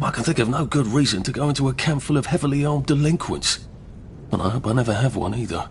I can think of no good reason to go into a camp full of heavily armed delinquents. And I hope I never have one either.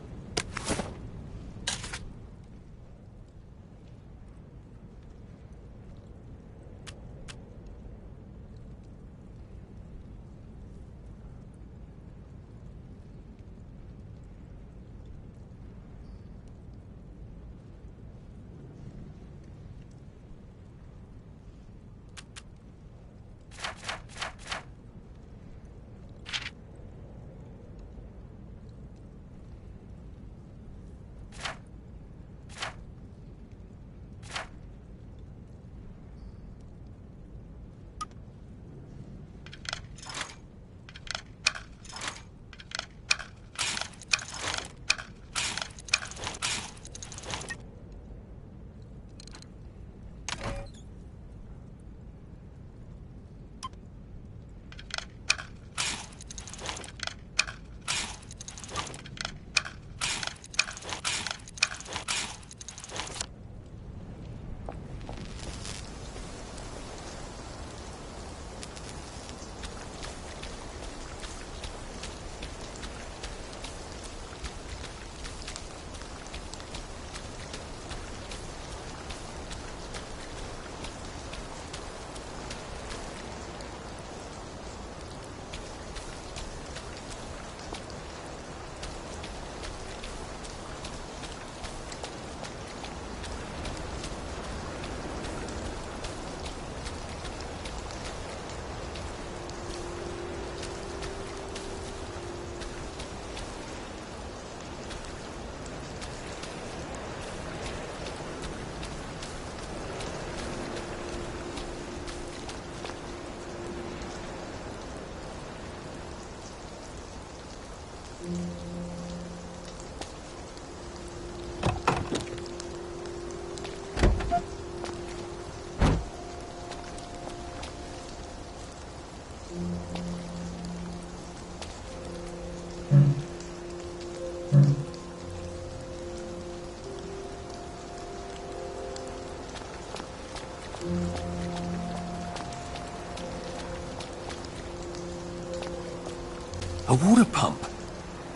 A water pump.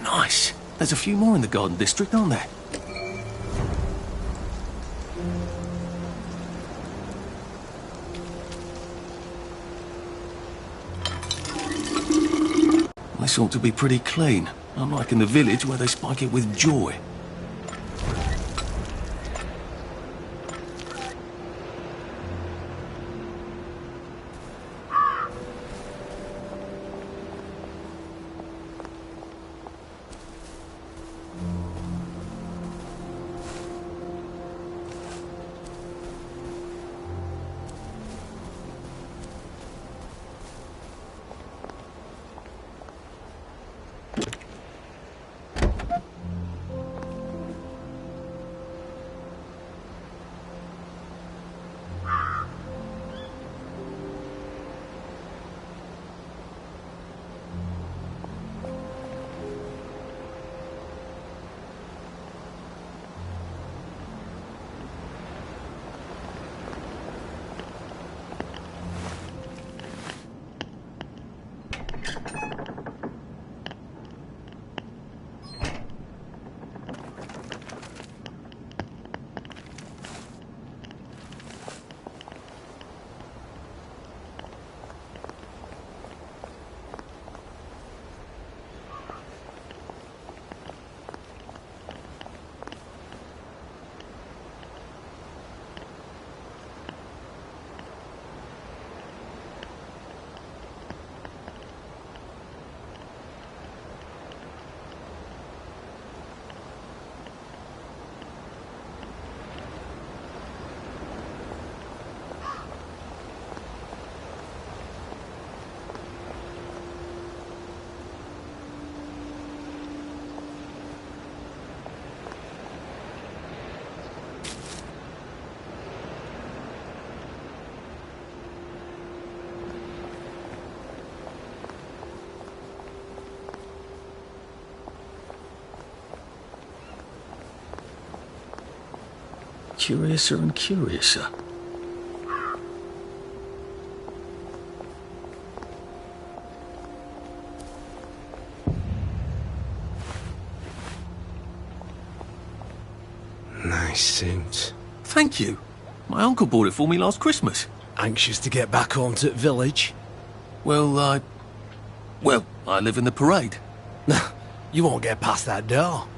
Nice. There's a few more in the Garden District, aren't there? This ought to be pretty clean, unlike in the village where they spike it with joy. Curiouser and curiouser. nice suit. Thank you. My uncle bought it for me last Christmas. Anxious to get back home to the village? Well, I live in the parade. You won't get past that door.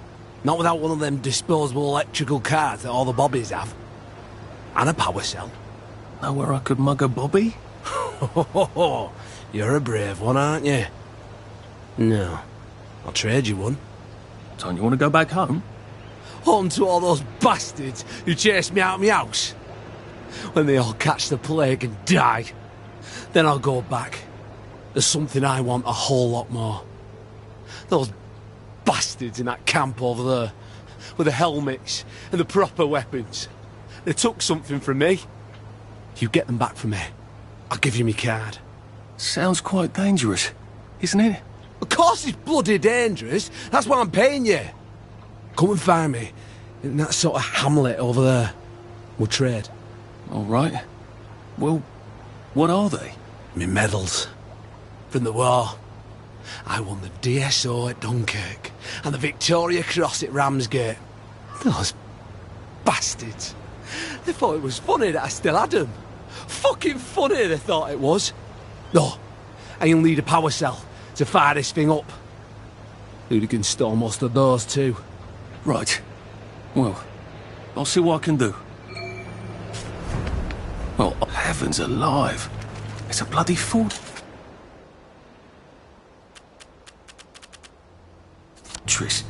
Not without one of them disposable electrical cars that all the bobbies have. And a power cell. Know where I could mug a bobby? You're a brave one, aren't you? No. I'll trade you one. Don't you want to go back home? Home to all those bastards who chased me out of my house. When they all catch the plague and die, then I'll go back. There's something I want a whole lot more. Those bastards in that camp over there, with the helmets and the proper weapons. They took something from me. You get them back from me, I'll give you my card. Sounds quite dangerous, isn't it? Of course it's bloody dangerous. That's why I'm paying you. Come and find me in that sort of hamlet over there. We'll trade. All right. Well, what are they? Me medals. From the war. I won the DSO at Dunkirk and the Victoria Cross at Ramsgate. Those bastards. They thought it was funny that I still had them. Fucking funny they thought it was. No, I'll need a power cell to fire this thing up. Hooligans stole most of those too. Right. Well, I'll see what I can do. Well, heavens alive. It's a bloody fort. Trish.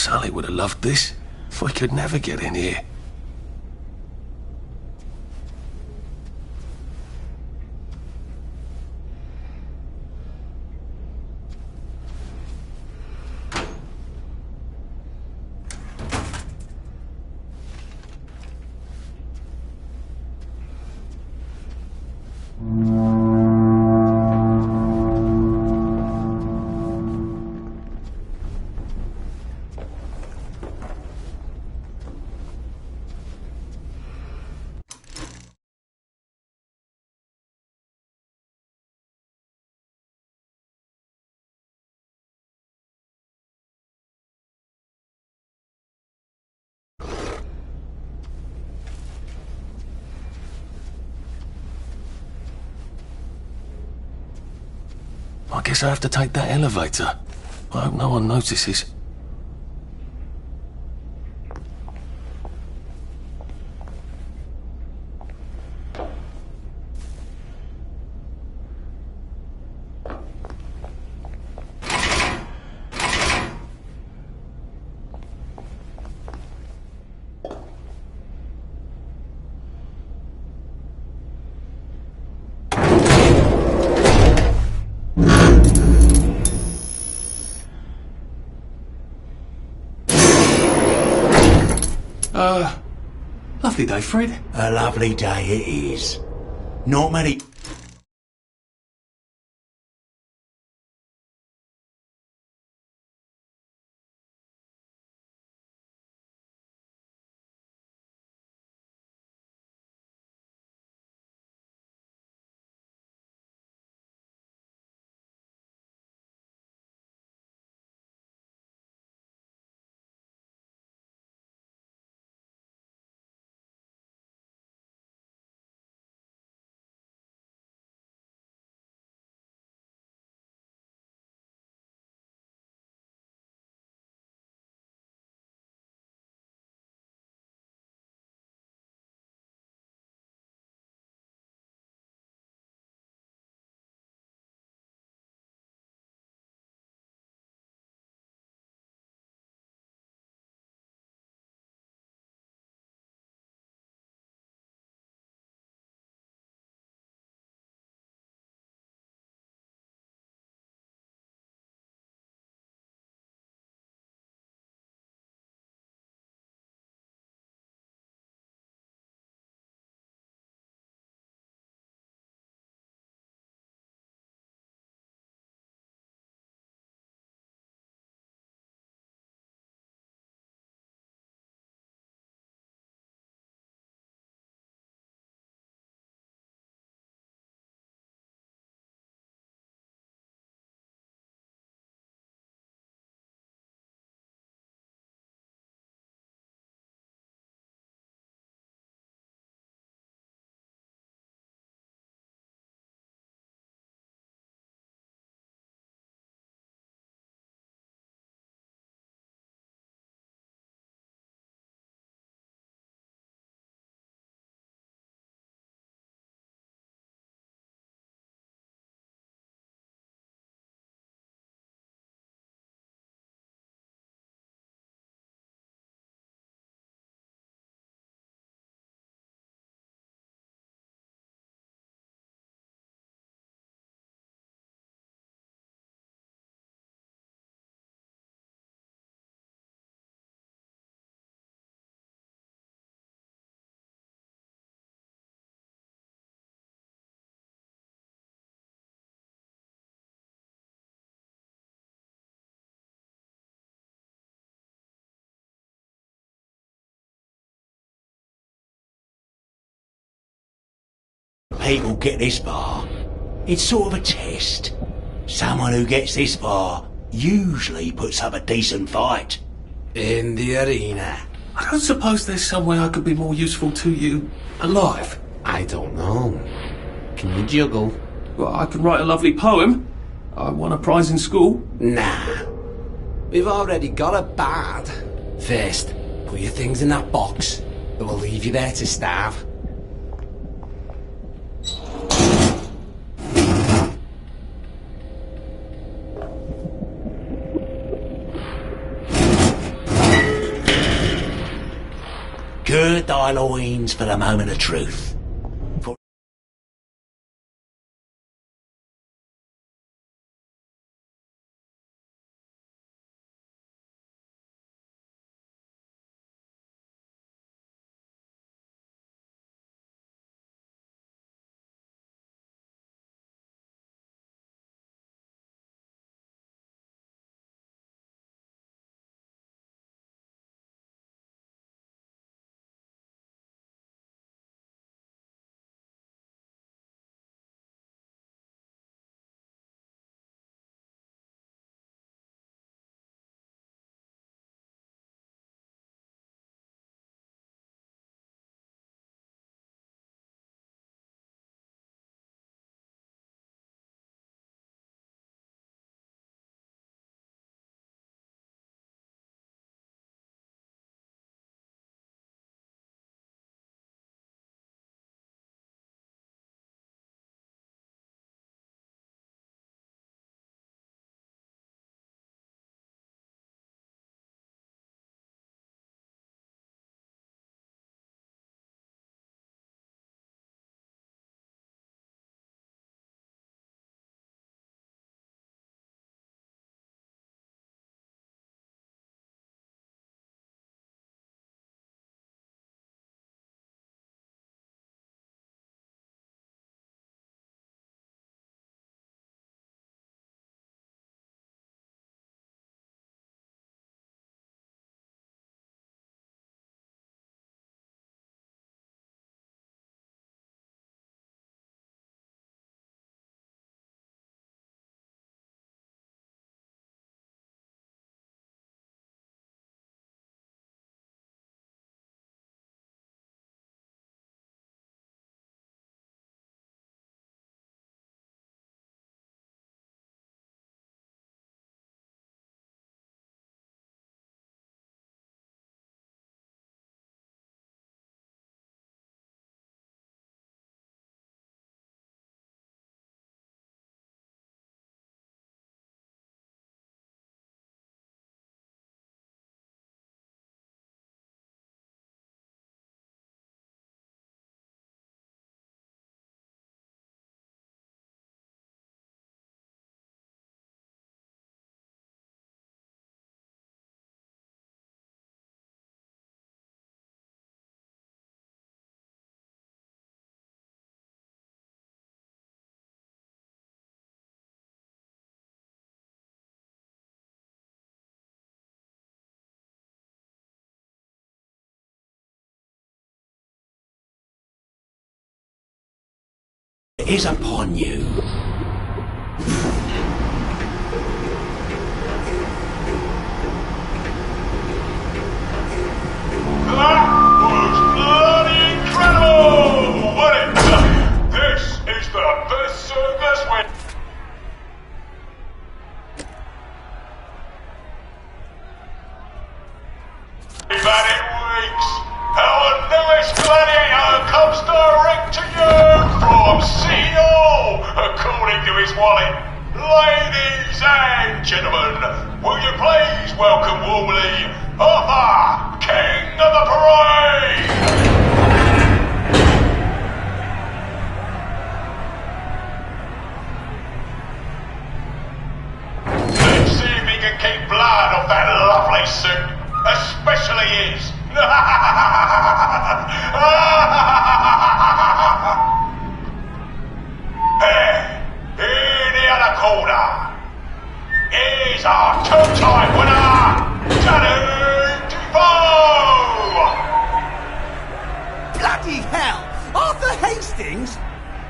Sully would have loved this. We could never get in here. I guess I have to take that elevator. I hope no one notices. Lovely day, Fred. A lovely day it is. Not many... People get this far. It's sort of a test. Someone who gets this far usually puts up a decent fight. In the arena. I don't suppose there's some way I could be more useful to you alive. I don't know. Can you juggle? Well, I can write a lovely poem. I won a prize in school. Nah. We've already got a bard. First, put your things in that box, or we'll leave you there to starve. gird thy loins for the moment of truth. For it is upon you. That was bloody incredible, wasn't it? This is the best circus when... We've had in weeks. Our newest gladiator comes direct to you from City Hall, according to his wallet. Ladies and gentlemen, will you please welcome warmly Arthur, King of the Parade! Let's see if he can keep blood off that lovely suit, especially his. In the other corner is our two-time winner, Danny Defoe! Bloody hell! Arthur Hastings?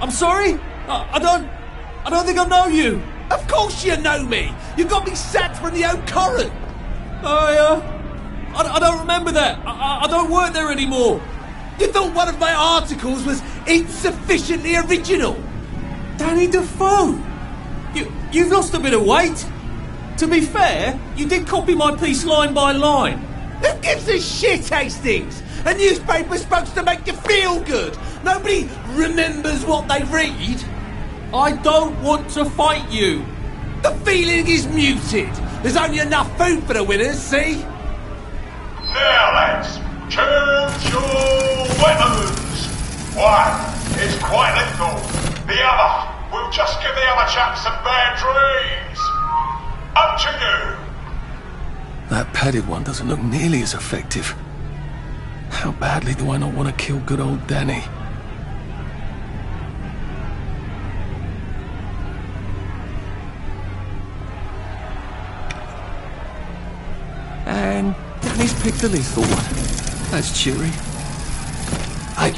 I'm sorry? I don't think I know you. Of course you know me! You got me sacked from the old Corran! I don't remember that. I don't work there anymore. You thought one of my articles was insufficiently original? Danny Defoe! You've lost a bit of weight. To be fair, you did copy my piece line by line. Who gives a shit, Hastings? A newspaper's supposed to make you feel good. Nobody remembers what they read. I don't want to fight you. The feeling is muted. There's only enough food for the winners, see? Now, lads, Choose your weapons. One is quite lethal. The other will just give the other chap some bad dreams. Up to you. That padded one doesn't look nearly as effective. How badly do I not want to kill good old Danny? And Danny's picked the lethal one. That's cheery. Hey,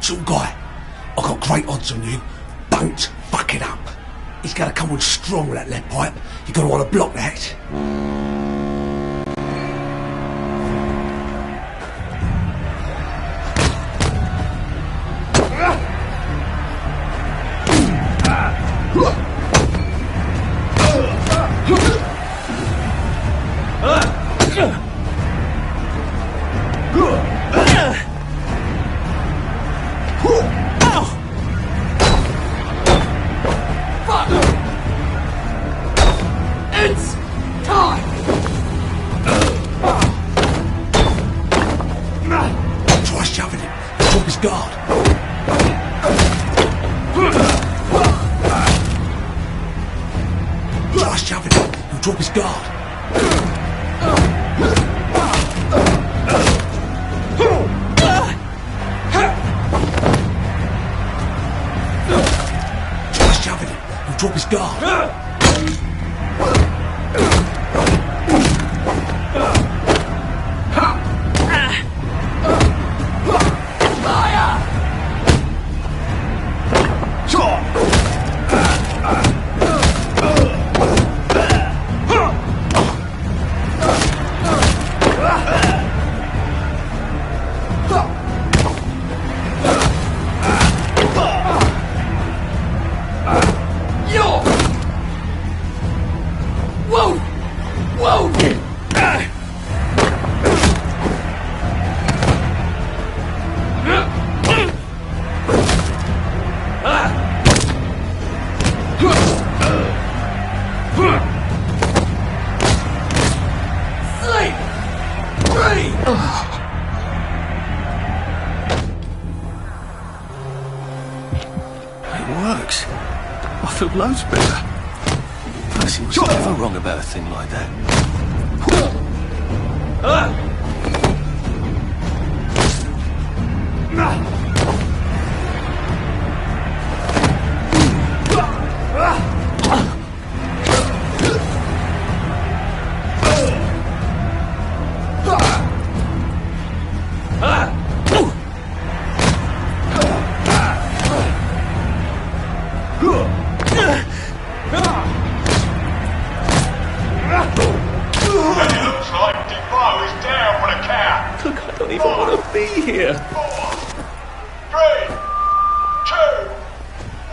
some guy, I've got great odds on you. Don't fuck it up. He's gonna come on strong with that lead pipe. You're gonna want to block that. It's time! Try shoving him. Drop his guard. Try shoving him. He'll drop his guard. Try shoving him. He'll drop his guard. It works. I feel loads better. Percy was never wrong about a thing like that. Here. 4, 3, 2,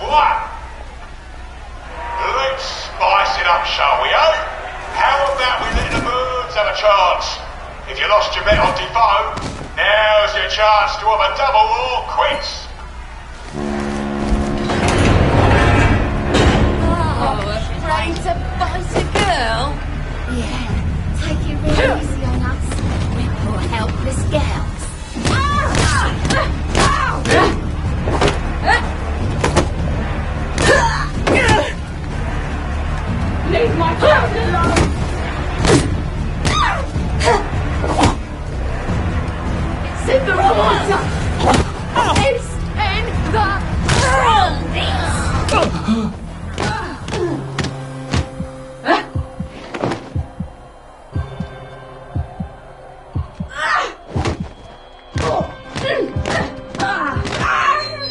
1. Let's spice it up, shall we, eh? How about we let the birds have a chance? If you lost your bet on Defoe, now's your chance to have a double or quits. Afraid to bite a girl? Yeah, take it real easy on us. We're poor helpless girls. Leave my child alone! It's in the water! It's in the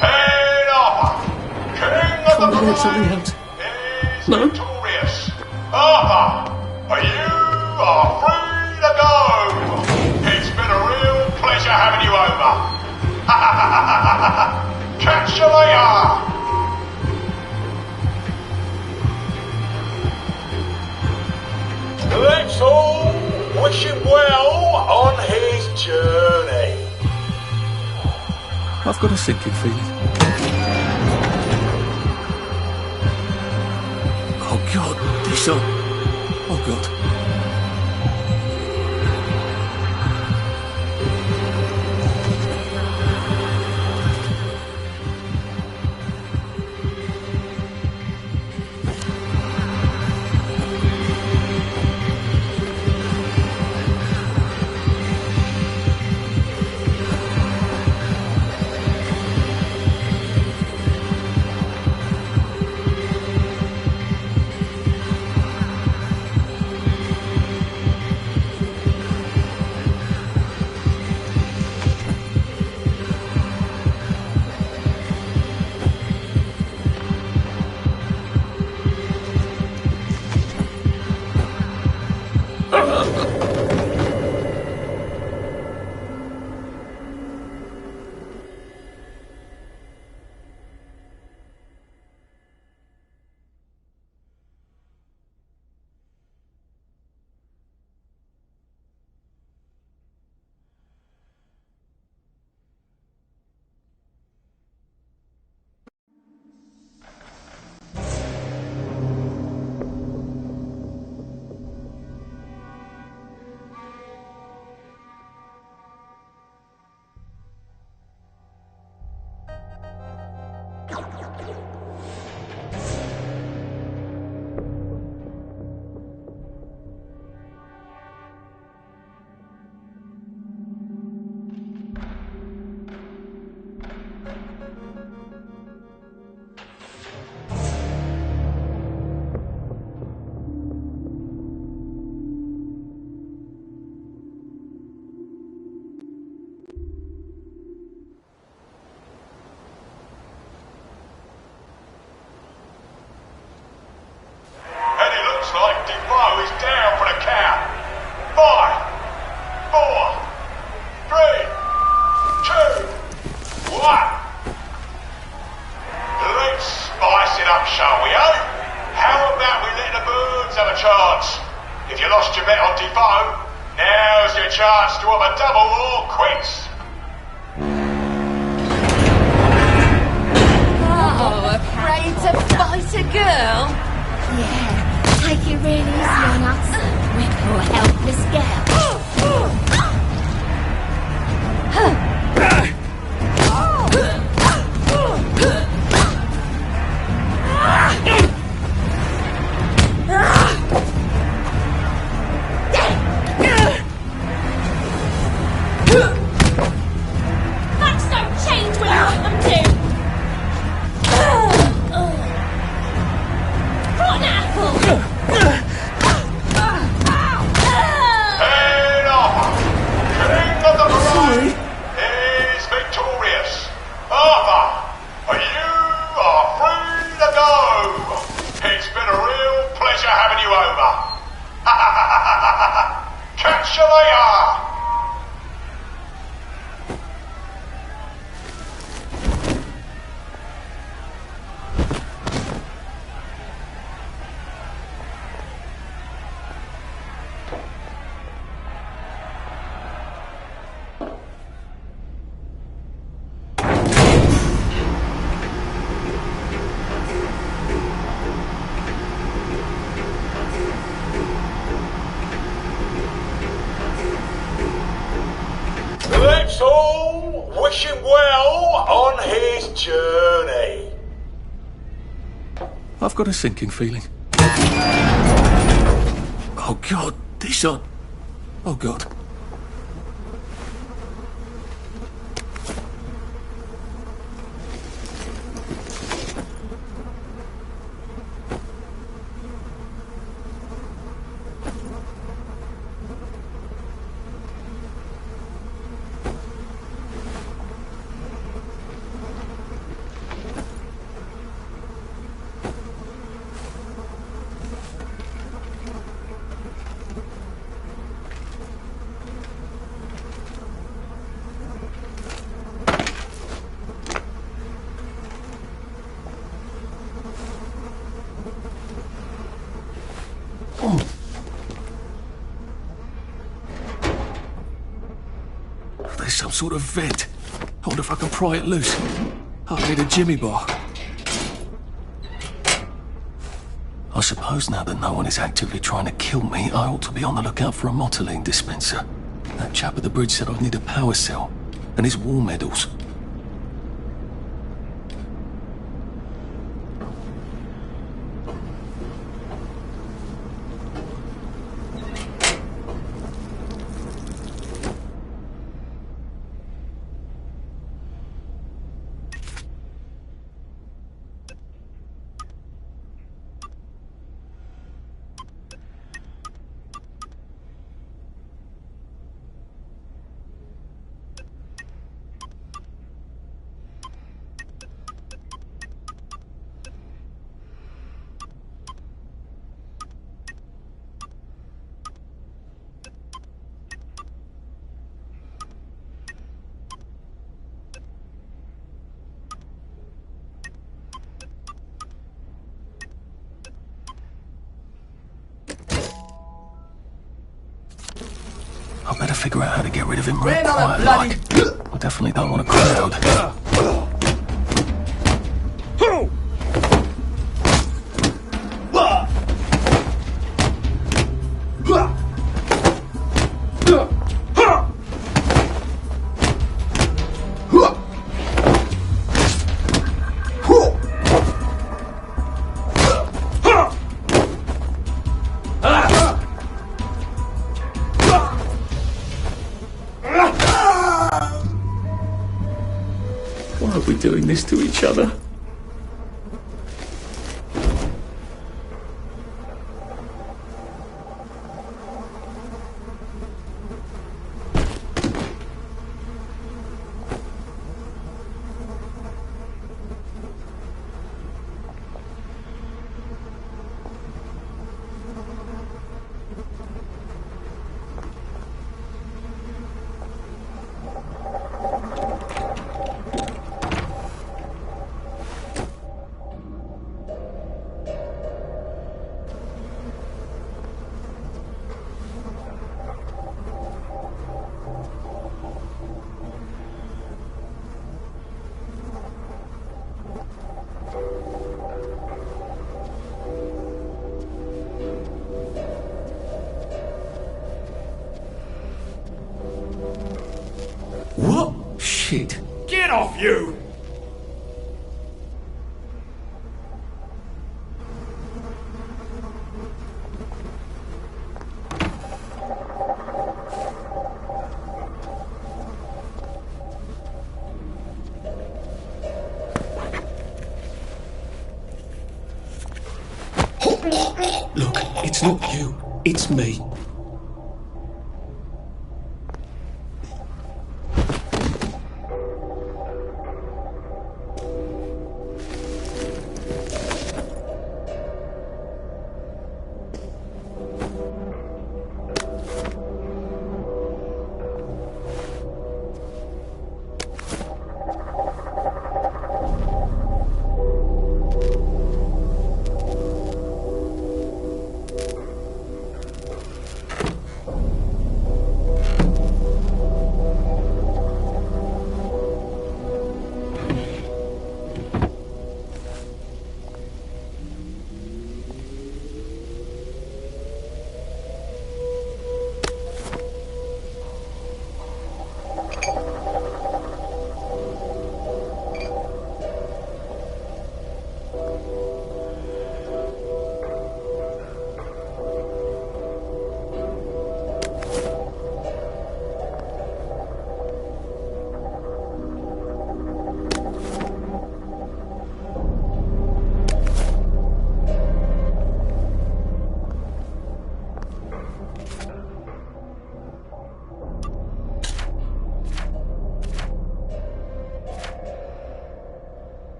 Head off! King of the Something else. is No? victorious. Arthur, you are free to go. It's been a real pleasure having you over. Catch you later. Let's all wish him well on his journey. I've got a sinking feeling. Oh God, this on. Oh God. chance. If you lost your bet on Defoe, now's your chance to have a double or quits. Oh, afraid to fight a girl? Yeah, take it really easy on us. We're poor helpless girls. Facts don't change when you want them to. Rotten apple. And Arthur, King of the Parade, is victorious. Arthur, you are free to go. It's been a real pleasure having you over. Catch you later. Let's all wish him well on his journey. I've got a sinking feeling. Oh God, this on. Oh God. There's some sort of vent. I wonder if I can pry it loose. I need a jimmy bar. I suppose now that no one is actively trying to kill me, I ought to be on the lookout for a Motoline dispenser. That chap at the bridge said I'd need a power cell and his war medals. I better figure out how to get rid of him real quiet like. I definitely don't want a crowd. Why are we doing this to each other? shit. Get off you! Look, it's not you. It's me.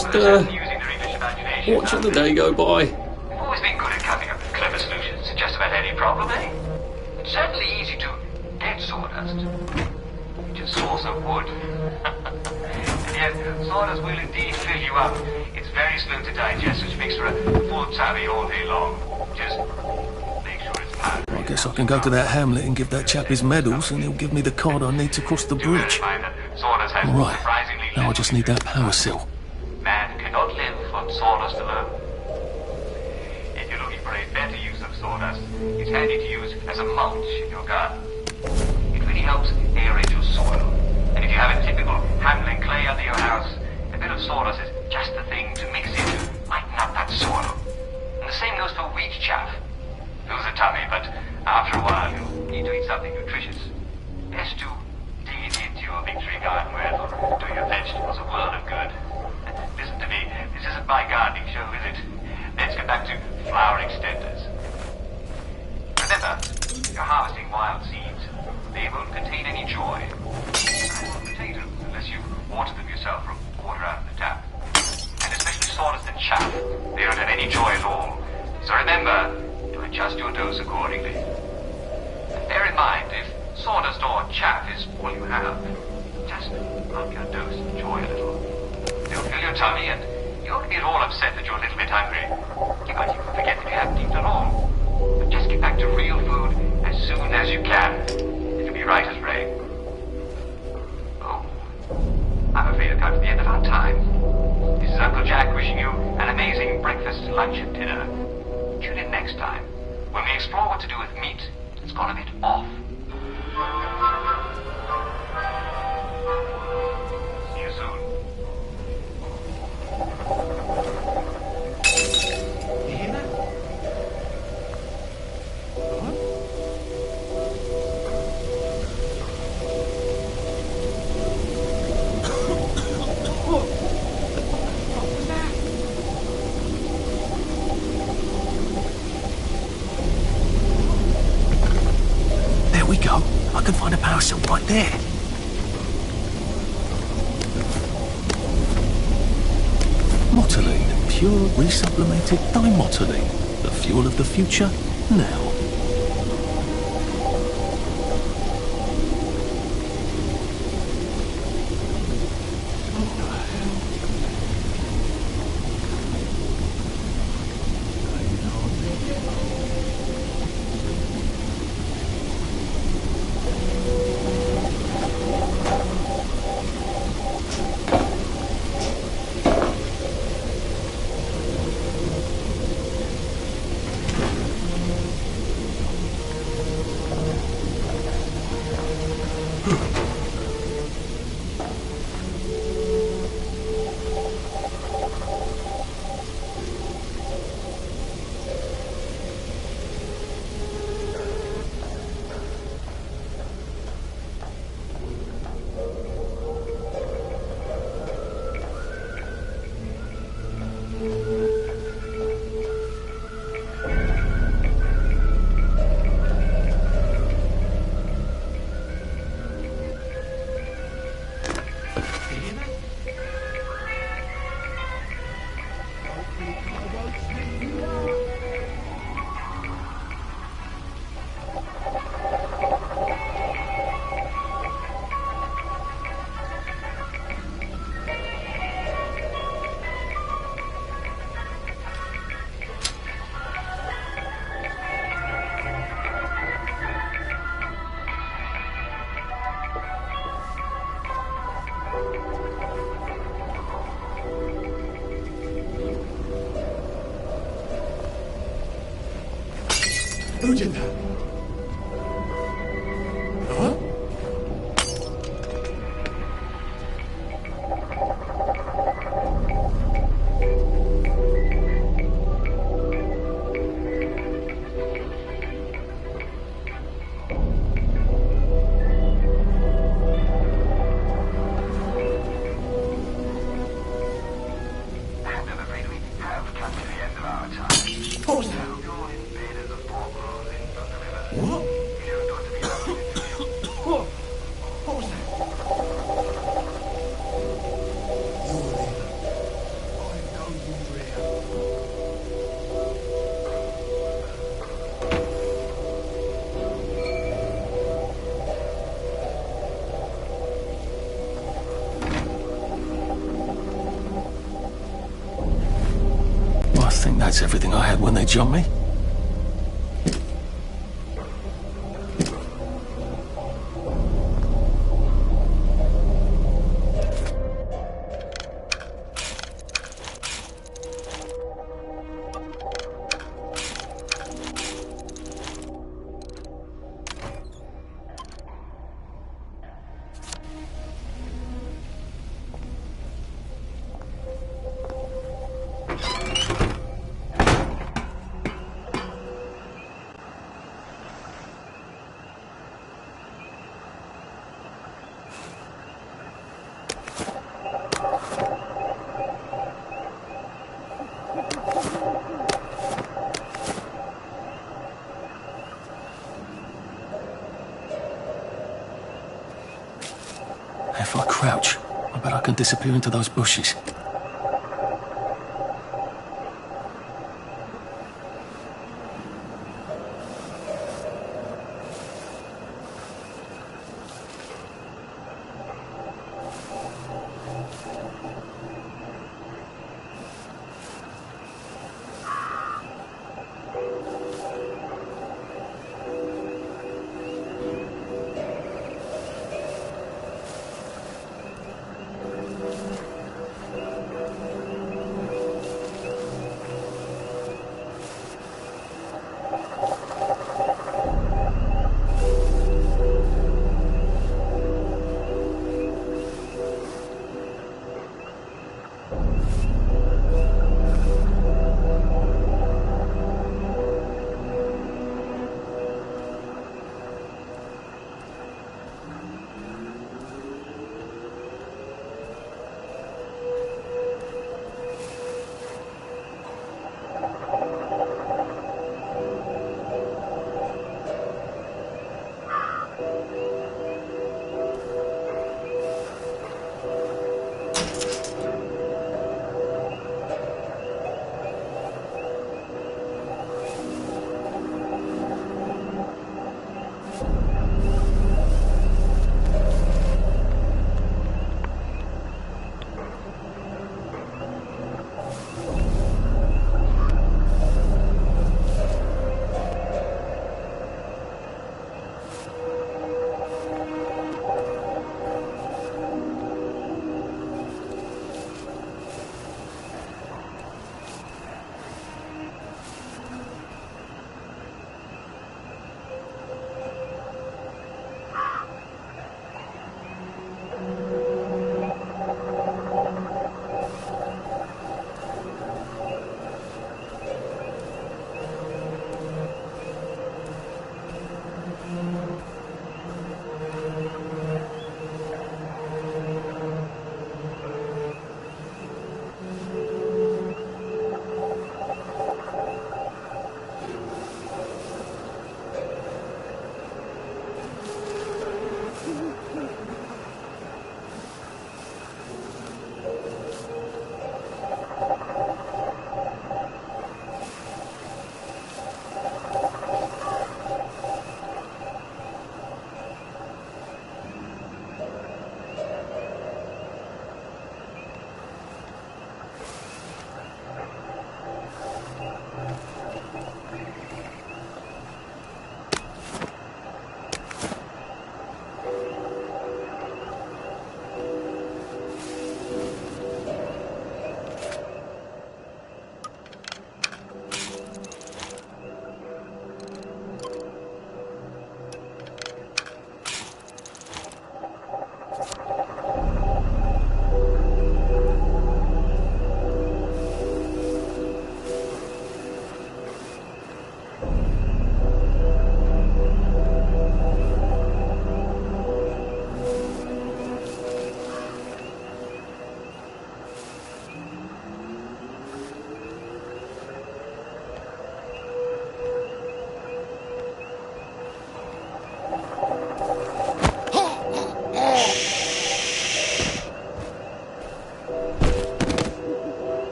Just, watching the day go by. You've always been good at coming up with clever solutions to just about any problem, eh? It's certainly easy to get sawdust. You just saw some wood. And yet, sawdust will indeed fill you up. It's very slow to digest, which makes for a full tummy all day long. Just make sure it's powdery. I guess I can go to that hamlet and give that chap his medals, and he'll give me the card I need to cross the bridge. All right, now I just need that power cell. Man cannot live on sawdust alone. If you're looking for a better use of sawdust, it's handy to use as a mulch in your garden. It really helps aerate your soil. And if you have a typical handling clay under your house, a bit of sawdust is just the thing to mix in to lighten up that soil. And the same goes for wheat chaff. Fills the tummy, but after a while you'll need to eat something nutritious. Best to dig it into your victory garden where it'll do your vegetables a world of good. Listen to me, this isn't my gardening show, is it? Let's get back to flower extenders. Remember, you're harvesting wild seeds. They won't contain any joy. Potatoes, unless you water them yourself from water out of the tap. And especially sawdust and chaff, they don't have any joy at all. So remember to adjust your dose accordingly. And bear in mind, if sawdust or chaff is all you have, just up your dose of joy a little. You'll fill your tummy and you won't get all upset that you're a little bit hungry. You might even forget that you haven't eaten at all. But just get back to real food as soon as you can. It'll be right as rain. Oh, I'm afraid I've come to the end of our time. This is Uncle Jack wishing you an amazing breakfast, lunch, and dinner. Tune in next time when we explore what to do with meat that's gone a bit off. See you soon. You hear that? There we go. I can find a power cell right there. Motoline, pure resublimated dimotoline. The fuel of the future, now. Who did that? Huh? I'm afraid we have come to the end of our time. What was that? Go in bed as a fork rolls in from the river. That's everything I had when they jumped me. If I crouch, I bet I can disappear into those bushes.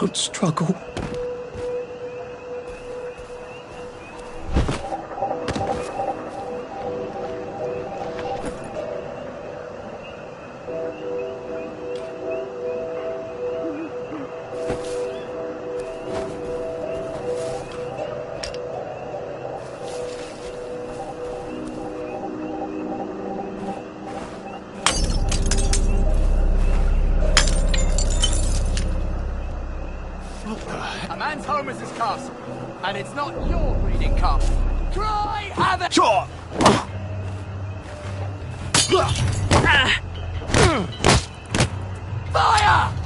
Don't struggle. A man's home is his castle, and it's not your breeding castle. Try have it. Sure. Fire!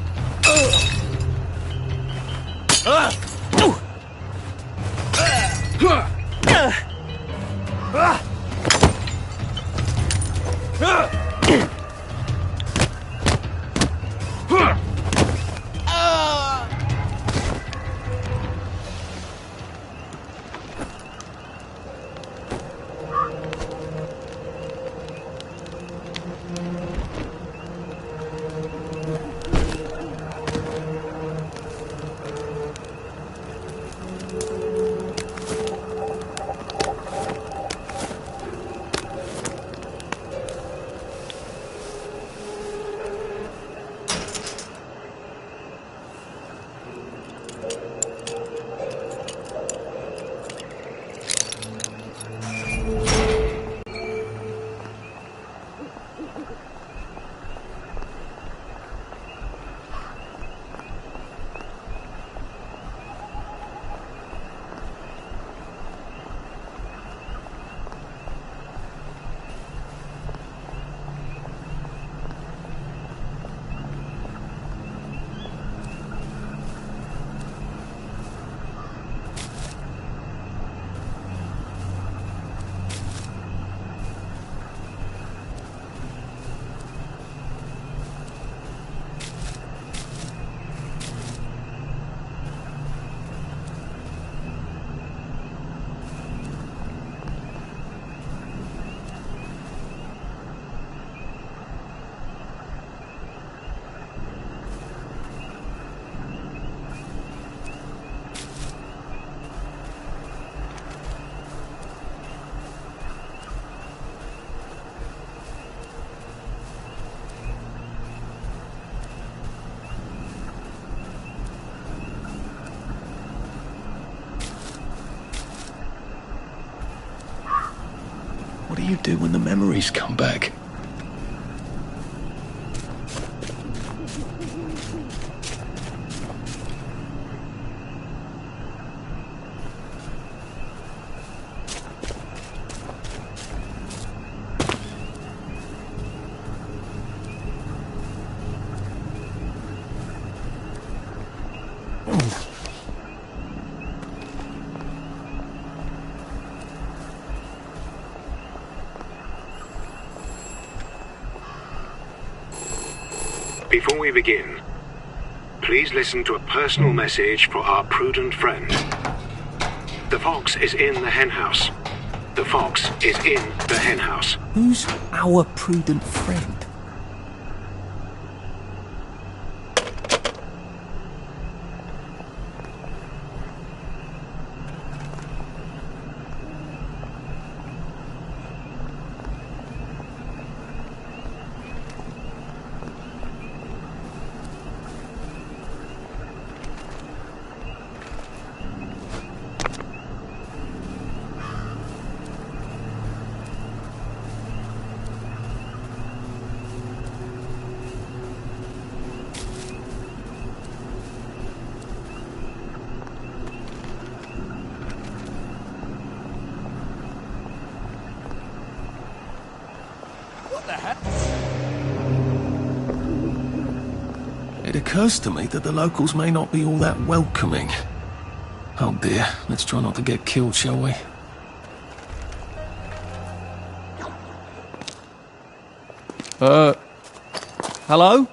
What do you do when the memories come back? Before we begin, please listen to a personal message for our prudent friend. The fox is in the henhouse. The fox is in the henhouse. Who's our prudent friend? It occurs to me that the locals may not be all that welcoming. Oh dear, let's try not to get killed, shall we? Hello?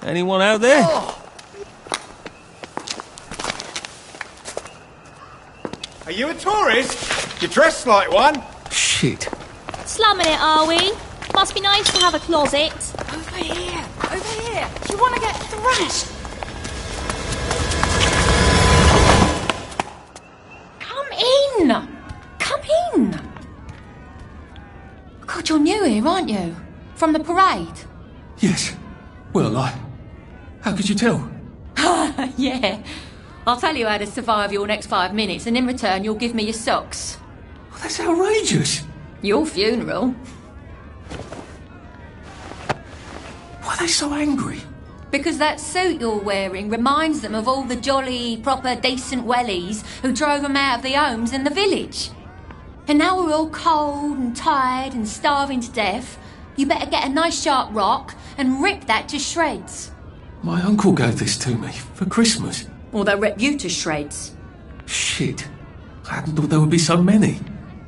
Anyone out there? Are you a tourist? You're dressed like one. Shit. Slumming it, are we? Must be nice to have a closet. Over here! Over here! Do you want to get thrashed? in! Come in! God, you're new here, aren't you? From the parade? Yes. Well, how could you tell? Yeah. I'll tell you how to survive your next 5 minutes, and in return you'll give me your socks. Well, that's outrageous. Your funeral. Why are they so angry? Because that suit you're wearing reminds them of all the jolly, proper, decent wellies who drove them out of their homes in the village. And now we're all cold and tired and starving to death. You better get a nice sharp rock and rip that to shreds. My uncle gave this to me for Christmas. Or they'll rip you to shreds. Shit. I hadn't thought there would be so many.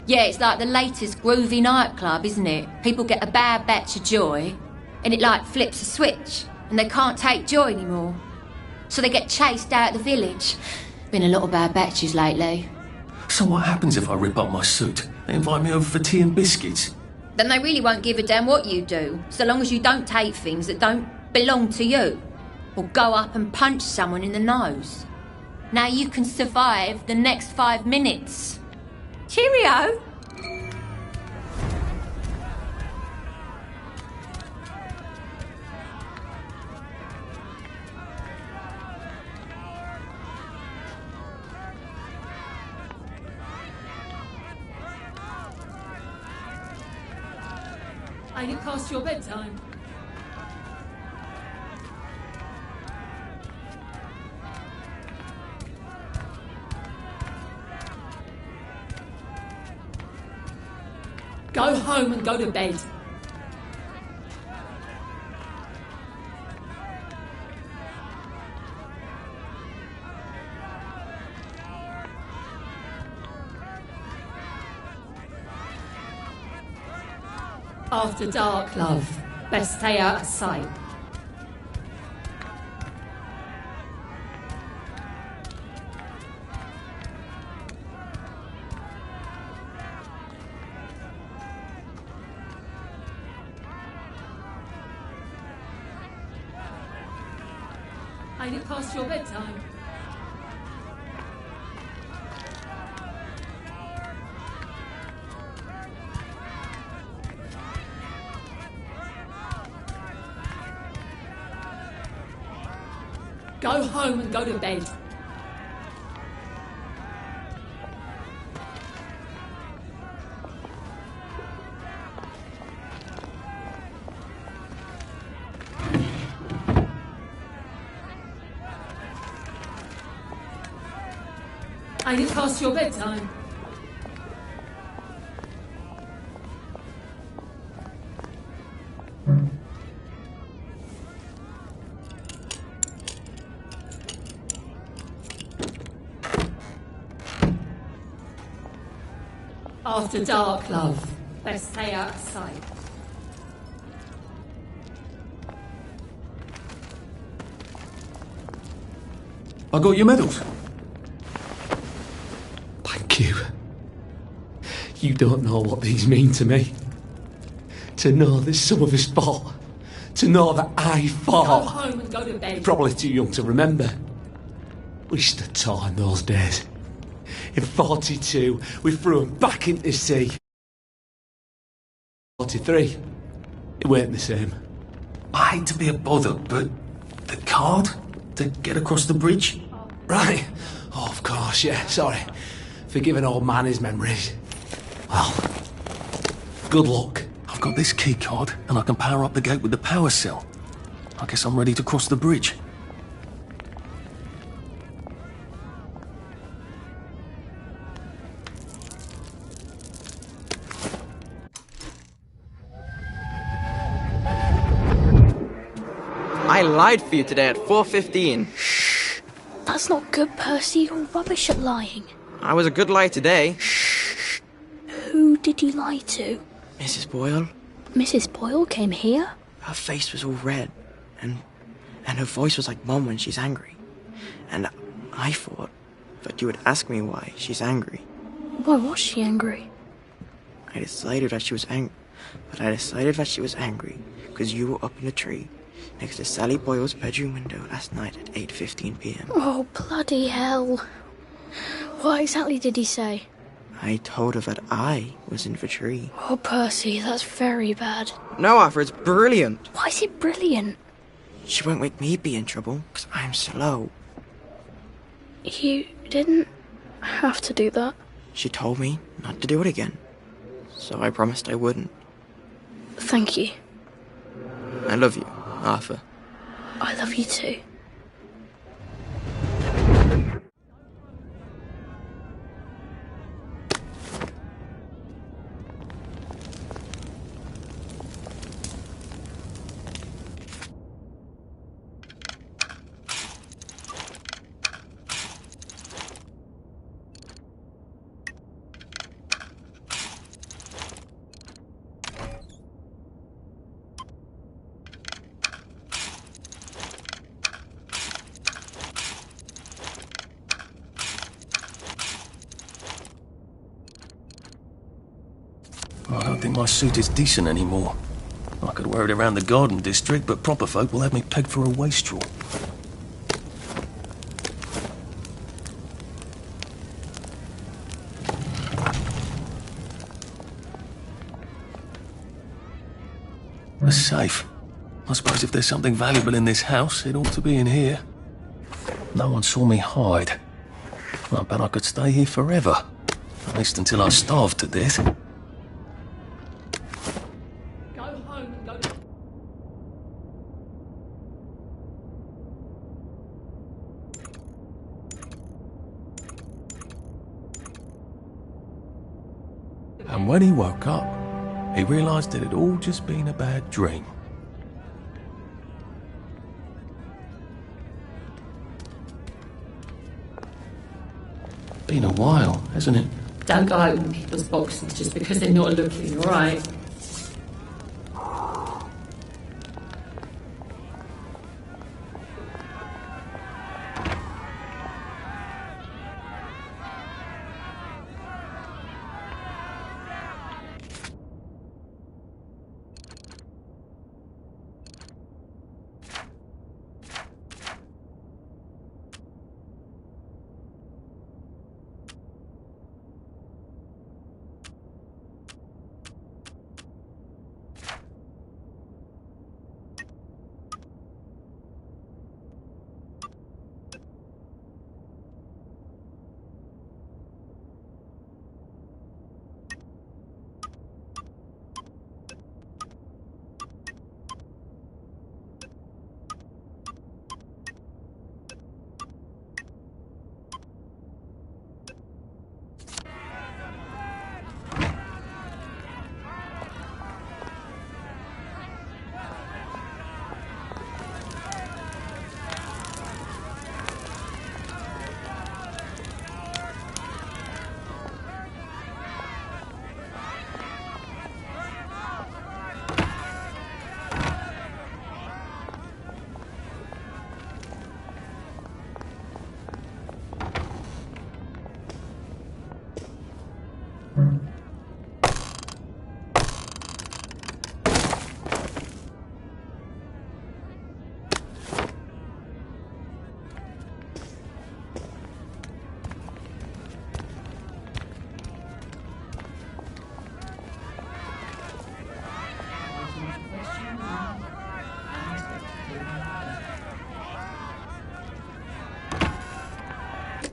Yeah, it's like the latest groovy nightclub, isn't it? People get a bad batch of joy, and it like flips a switch, and they can't take joy anymore. So they get chased out of the village. Been a lot of bad batches lately. So what happens if I rip up my suit? They invite me over for tea and biscuits. Then they really won't give a damn what you do, so long as you don't take things that don't belong to you. Or go up and punch someone in the nose. Now you can survive the next 5 minutes. Cheerio! Ain't it past your bedtime? Go home and go to bed. After dark, love. Best stay out of sight. Ain't it past your bedtime? Go home and go to bed. Ain't it past your bedtime? After dark, love. Best stay out of sight. I got your medals. Thank you. You don't know what these mean to me. To know that some of us fought. To know that I Go fought. home and go to bed. Probably too young to remember. We stood tall in those days. In 42, we threw him back into the sea. 43, it weren't the same. I hate to be a bother, but the card to get across the bridge? Right. Oh, of course, yeah, sorry. Forgive an old man his memories. Well, good luck. I've got this key card, and I can power up the gate with the power cell. I guess I'm ready to cross the bridge. I lied for you today at 4:15. That's not good, Percy. You're rubbish at lying. I was a good liar today. Who did you lie to? Mrs. Boyle, Mrs. Boyle came here? her face was all red, and her voice was like Mum when she's angry. And I thought that you would ask me why she's angry. Why was she angry? I decided that she was angry because you were up in a tree next to Sally Boyle's bedroom window last night at 8:15 p.m. Oh, bloody hell. What exactly did he say? I told her that I was in the tree. Oh, Percy, that's very bad. No, Arthur, it's brilliant. Why is it brilliant? She won't make me be in trouble, because I'm slow. You didn't have to do that. She told me not to do it again, so I promised I wouldn't. Thank you. I love you, Arthur. I love you too. I don't think my suit is decent anymore. I could wear it around the garden district, but proper folk will have me pegged for a wastrel. A safe. I suppose if there's something valuable in this house, it ought to be in here. No one saw me hide. I bet I could stay here forever. At least until I starved to death. And when he woke up, he realised it had all just been a bad dream. Been a while, hasn't it? Don't go opening people's boxes just because they're not looking, alright?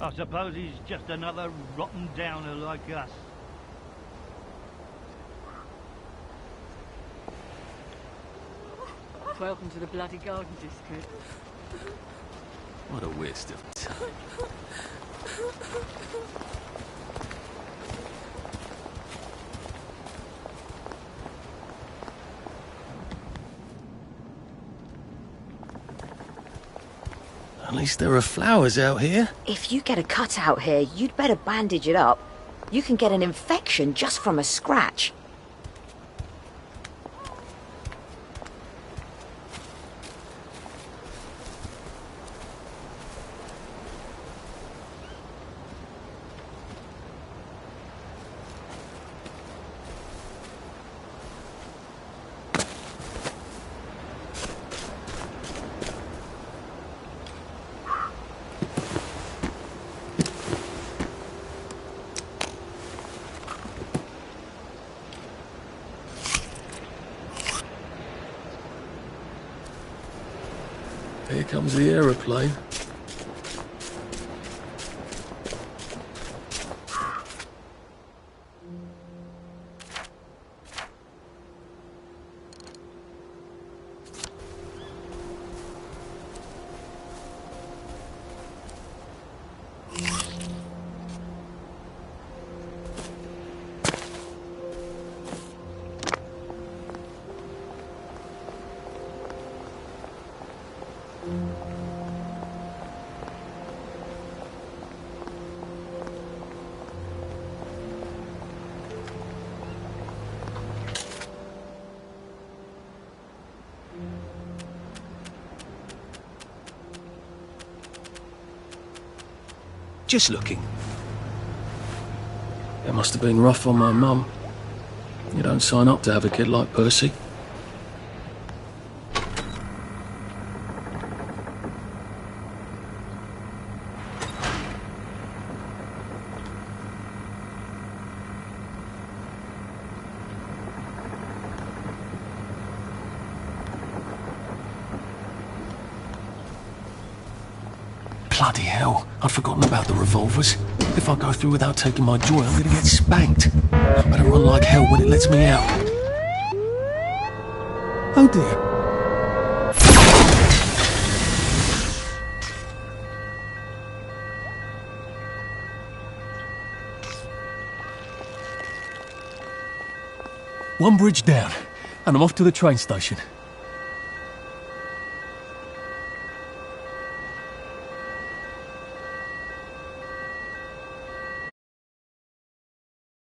I suppose he's just another rotten downer like us. Welcome to the bloody garden district. What a waste of time. At least there are flowers out here. If you get a cut out here, you'd better bandage it up. You can get an infection just from a scratch. Here comes the aeroplane. Just looking. It must have been rough on my mum. You don't sign up to have a kid like Percy. Bloody hell, I'd forgotten about the revolvers. If I go through without taking my joy, I'm gonna get spanked. I better run like hell when it lets me out. Oh dear. One bridge down, and I'm off to the train station.